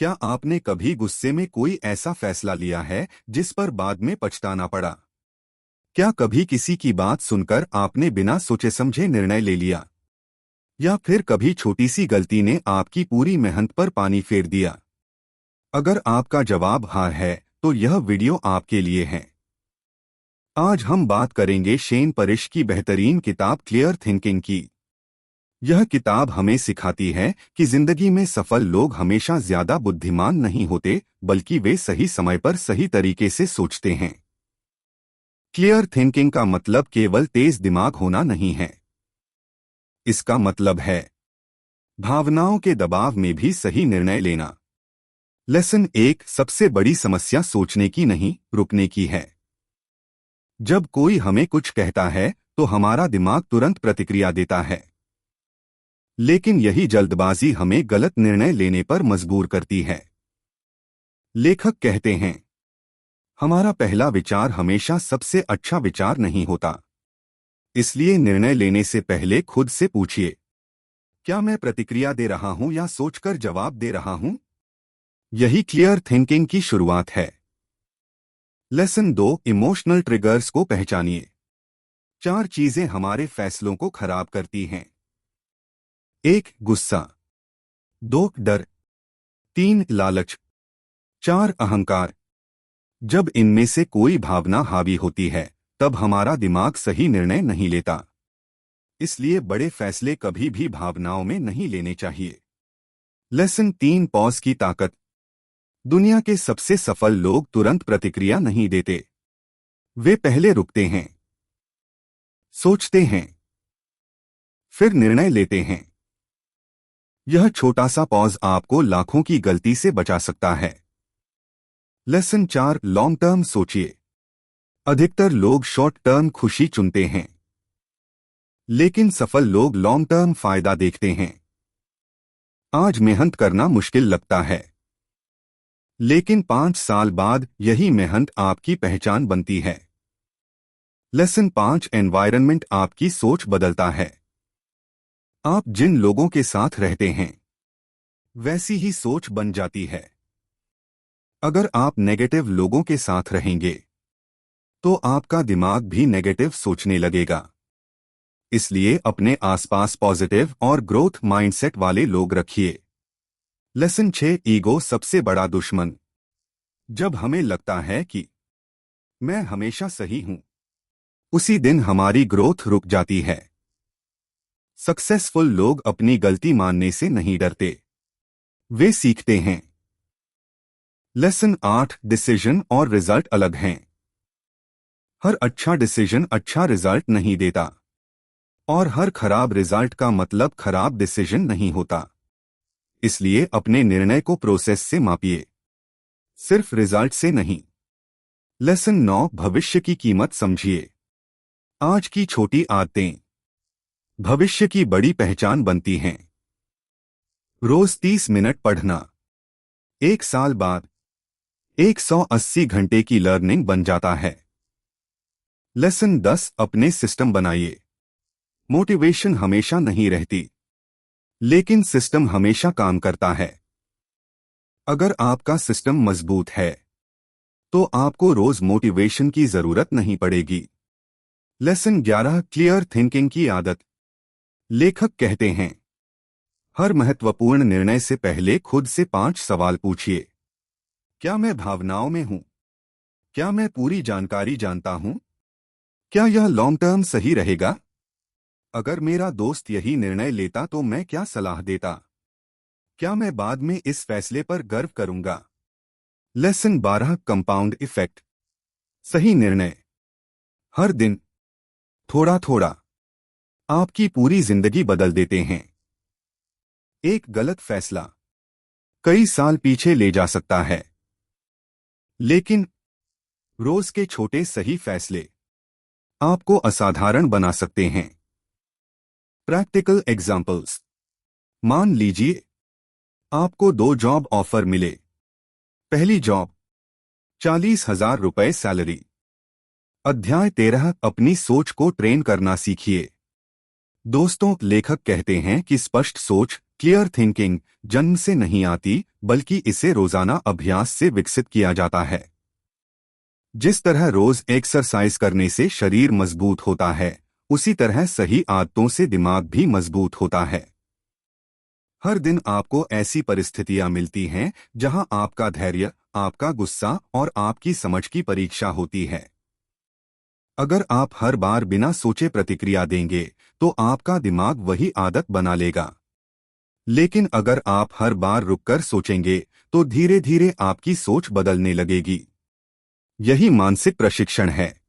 क्या आपने कभी गुस्से में कोई ऐसा फैसला लिया है जिस पर बाद में पछताना पड़ा? क्या कभी किसी की बात सुनकर आपने बिना सोचे समझे निर्णय ले लिया? या फिर कभी छोटी सी गलती ने आपकी पूरी मेहनत पर पानी फेर दिया? अगर आपका जवाब हाँ है, तो यह वीडियो आपके लिए है। आज हम बात करेंगे शेन परिश की बेहतरीन किताब क्लियर थिंकिंग की। यह किताब हमें सिखाती है कि जिंदगी में सफल लोग हमेशा ज्यादा बुद्धिमान नहीं होते, बल्कि वे सही समय पर सही तरीके से सोचते हैं। क्लियर थिंकिंग का मतलब केवल तेज दिमाग होना नहीं है। इसका मतलब है भावनाओं के दबाव में भी सही निर्णय लेना। लेसन 1, सबसे बड़ी समस्या सोचने की नहीं, रुकने की है। जब कोई हमें कुछ कहता है तो हमारा दिमाग तुरंत प्रतिक्रिया देता है, लेकिन यही जल्दबाजी हमें गलत निर्णय लेने पर मजबूर करती है। लेखक कहते हैं, हमारा पहला विचार हमेशा सबसे अच्छा विचार नहीं होता। इसलिए निर्णय लेने से पहले खुद से पूछिए, क्या मैं प्रतिक्रिया दे रहा हूं या सोचकर जवाब दे रहा हूं? यही क्लियर थिंकिंग की शुरुआत है। लेसन 2, इमोशनल ट्रिगर्स को पहचानिए। 4 चीजें हमारे फैसलों को खराब करती हैं। 1, गुस्सा। 2, डर। 3, लालच। 4, अहंकार। जब इनमें से कोई भावना हावी होती है, तब हमारा दिमाग सही निर्णय नहीं लेता। इसलिए बड़े फैसले कभी भी भावनाओं में नहीं लेने चाहिए। लेसन 3, पॉज की ताकत। दुनिया के सबसे सफल लोग तुरंत प्रतिक्रिया नहीं देते। वे पहले रुकते हैं, सोचते हैं, फिर निर्णय लेते हैं। यह छोटा सा पॉज आपको लाखों की गलती से बचा सकता है। लेसन 4, लॉन्ग टर्म सोचिए। अधिकतर लोग शॉर्ट टर्म खुशी चुनते हैं, लेकिन सफल लोग लॉन्ग टर्म फायदा देखते हैं। आज मेहनत करना मुश्किल लगता है, लेकिन 5 साल बाद यही मेहनत आपकी पहचान बनती है। लेसन 5, एनवायरनमेंट आपकी सोच बदलता है। आप जिन लोगों के साथ रहते हैं, वैसी ही सोच बन जाती है। अगर आप नेगेटिव लोगों के साथ रहेंगे, तो आपका दिमाग भी नेगेटिव सोचने लगेगा। इसलिए अपने आसपास पॉजिटिव और ग्रोथ माइंडसेट वाले लोग रखिए। लेसन 6, ईगो सबसे बड़ा दुश्मन। जब हमें लगता है कि मैं हमेशा सही हूं, उसी दिन हमारी ग्रोथ रुक जाती है। सक्सेसफुल लोग अपनी गलती मानने से नहीं डरते, वे सीखते हैं। लेसन 8, डिसीजन और रिजल्ट अलग हैं। हर अच्छा डिसीजन अच्छा रिजल्ट नहीं देता, और हर खराब रिजल्ट का मतलब खराब डिसीजन नहीं होता। इसलिए अपने निर्णय को प्रोसेस से मापिए, सिर्फ रिजल्ट से नहीं। लेसन 9, भविष्य की कीमत समझिए। आज की छोटी आदतें भविष्य की बड़ी पहचान बनती हैं। रोज 30 मिनट पढ़ना 1 साल बाद 180 घंटे की लर्निंग बन जाता है। लेसन 10, अपने सिस्टम बनाइए। मोटिवेशन हमेशा नहीं रहती, लेकिन सिस्टम हमेशा काम करता है। अगर आपका सिस्टम मजबूत है, तो आपको रोज मोटिवेशन की जरूरत नहीं पड़ेगी। लेसन 11, क्लियर थिंकिंग की आदत। लेखक कहते हैं, हर महत्वपूर्ण निर्णय से पहले खुद से 5 सवाल पूछिए। क्या मैं भावनाओं में हूं? क्या मैं पूरी जानकारी जानता हूं? क्या यह लॉन्ग टर्म सही रहेगा? अगर मेरा दोस्त यही निर्णय लेता तो मैं क्या सलाह देता? क्या मैं बाद में इस फैसले पर गर्व करूंगा? Lesson 12, compound effect. सही निर्णय हर दिन थोड़ा थोड़ा आपकी पूरी जिंदगी बदल देते हैं। एक गलत फैसला कई साल पीछे ले जा सकता है, लेकिन रोज के छोटे सही फैसले आपको असाधारण बना सकते हैं। Practical examples. मान लीजिए आपको 2 जॉब ऑफर मिले। पहली जॉब 40,000 रुपए सैलरी। अध्याय 13, अपनी सोच को ट्रेन करना सीखिए। दोस्तों, लेखक कहते हैं कि स्पष्ट सोच, क्लियर थिंकिंग जन्म से नहीं आती, बल्कि इसे रोजाना अभ्यास से विकसित किया जाता है। जिस तरह रोज एक्सरसाइज करने से शरीर मजबूत होता है, उसी तरह सही आदतों से दिमाग भी मजबूत होता है। हर दिन आपको ऐसी परिस्थितियां मिलती हैं जहां आपका धैर्य, आपका गुस्सा और आपकी समझ की परीक्षा होती है। अगर आप हर बार बिना सोचे प्रतिक्रिया देंगे, तो आपका दिमाग वही आदत बना लेगा। लेकिन अगर आप हर बार रुककर सोचेंगे, तो धीरे धीरे आपकी सोच बदलने लगेगी। यही मानसिक प्रशिक्षण है।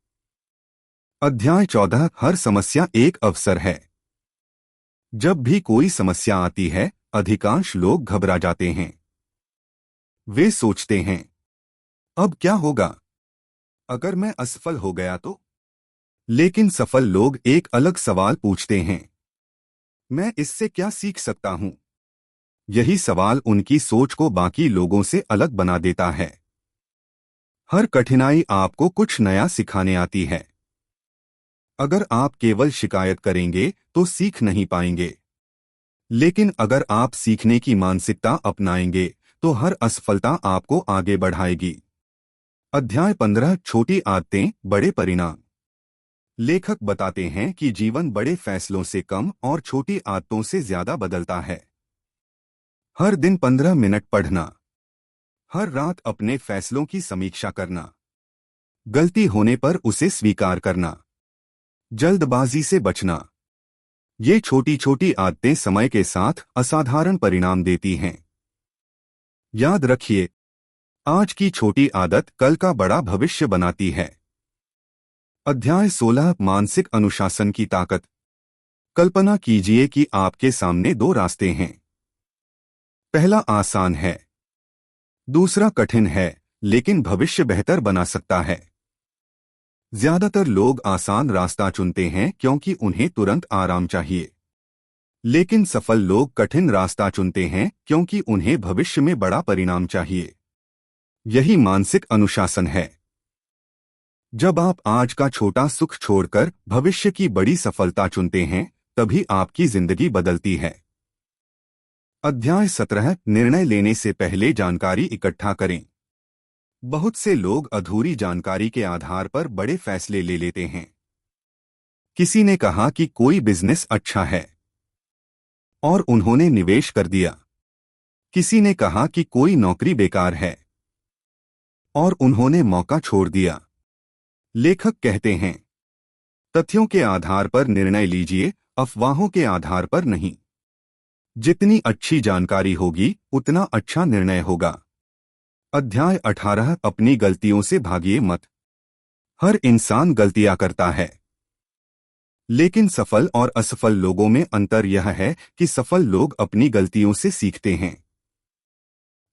अध्याय 14 हर समस्या एक अवसर है। जब भी कोई समस्या आती है, अधिकांश लोग घबरा जाते हैं। वे सोचते हैं, अब क्या होगा? अगर मैं असफल हो गया तो? लेकिन सफल लोग एक अलग सवाल पूछते हैं, मैं इससे क्या सीख सकता हूं? यही सवाल उनकी सोच को बाकी लोगों से अलग बना देता है। हर कठिनाई आपको कुछ नया सिखाने आती है। अगर आप केवल शिकायत करेंगे तो सीख नहीं पाएंगे। लेकिन अगर आप सीखने की मानसिकता अपनाएंगे, तो हर असफलता आपको आगे बढ़ाएगी। अध्याय 15 छोटी आदतें बड़े परिणाम। लेखक बताते हैं कि जीवन बड़े फैसलों से कम और छोटी आदतों से ज्यादा बदलता है। हर दिन 15 मिनट पढ़ना, हर रात अपने फैसलों की समीक्षा करना, गलती होने पर उसे स्वीकार करना, जल्दबाजी से बचना। ये छोटी छोटी आदतें समय के साथ असाधारण परिणाम देती हैं। याद रखिए, आज की छोटी आदत कल का बड़ा भविष्य बनाती है। अध्याय 16 मानसिक अनुशासन की ताकत। कल्पना कीजिए कि आपके सामने दो रास्ते हैं। पहला आसान है, दूसरा कठिन है, लेकिन भविष्य बेहतर बना सकता है। ज्यादातर लोग आसान रास्ता चुनते हैं क्योंकि उन्हें तुरंत आराम चाहिए। लेकिन सफल लोग कठिन रास्ता चुनते हैं क्योंकि उन्हें भविष्य में बड़ा परिणाम चाहिए। यही मानसिक अनुशासन है। जब आप आज का छोटा सुख छोड़कर भविष्य की बड़ी सफलता चुनते हैं, तभी आपकी जिंदगी बदलती है। अध्याय 17 निर्णय लेने से पहले जानकारी इकट्ठा करें। बहुत से लोग अधूरी जानकारी के आधार पर बड़े फैसले ले लेते हैं। किसी ने कहा कि कोई बिजनेस अच्छा है, और उन्होंने निवेश कर दिया। किसी ने कहा कि कोई नौकरी बेकार है, और उन्होंने मौका छोड़ दिया। लेखक कहते हैं, तथ्यों के आधार पर निर्णय लीजिए, अफवाहों के आधार पर नहीं। जितनी अच्छी जानकारी होगी, उतना अच्छा निर्णय होगा। अध्याय 18 अपनी गलतियों से भागिए मत। हर इंसान गलतियां करता है, लेकिन सफल और असफल लोगों में अंतर यह है कि सफल लोग अपनी गलतियों से सीखते हैं।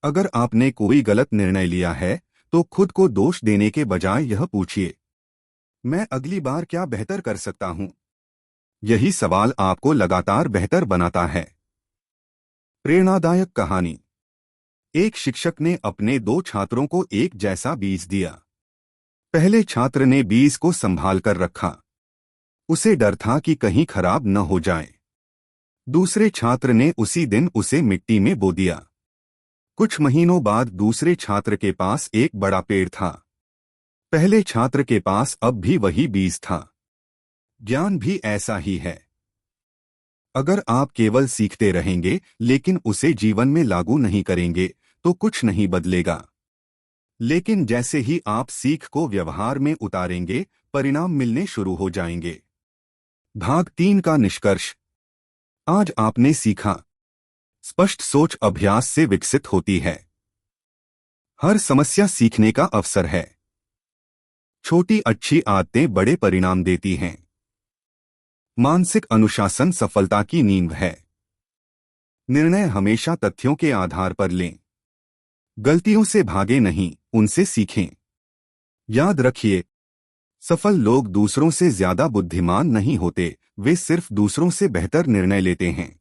अगर आपने कोई गलत निर्णय लिया है, तो खुद को दोष देने के बजाय यह पूछिए, मैं अगली बार क्या बेहतर कर सकता हूं? यही सवाल आपको लगातार बेहतर बनाता है। प्रेरणादायक कहानी। एक शिक्षक ने अपने दो छात्रों को एक जैसा बीज दिया। पहले छात्र ने बीज को संभाल कर रखा। उसे डर था कि कहीं खराब न हो जाए। दूसरे छात्र ने उसी दिन उसे मिट्टी में बो दिया। कुछ महीनों बाद दूसरे छात्र के पास एक बड़ा पेड़ था। पहले छात्र के पास अब भी वही बीज था। ज्ञान भी ऐसा ही है। अगर आप केवल सीखते रहेंगे लेकिन उसे जीवन में लागू नहीं करेंगे, तो कुछ नहीं बदलेगा। लेकिन जैसे ही आप सीख को व्यवहार में उतारेंगे, परिणाम मिलने शुरू हो जाएंगे। भाग 3 का निष्कर्ष। आज आपने सीखा, स्पष्ट सोच अभ्यास से विकसित होती है। हर समस्या सीखने का अवसर है। छोटी अच्छी आदतें बड़े परिणाम देती हैं। मानसिक अनुशासन सफलता की नींव है। निर्णय हमेशा तथ्यों के आधार पर लें। गलतियों से भागे नहीं, उनसे सीखें। याद रखिए, सफल लोग दूसरों से ज्यादा बुद्धिमान नहीं होते, वे सिर्फ दूसरों से बेहतर निर्णय लेते हैं।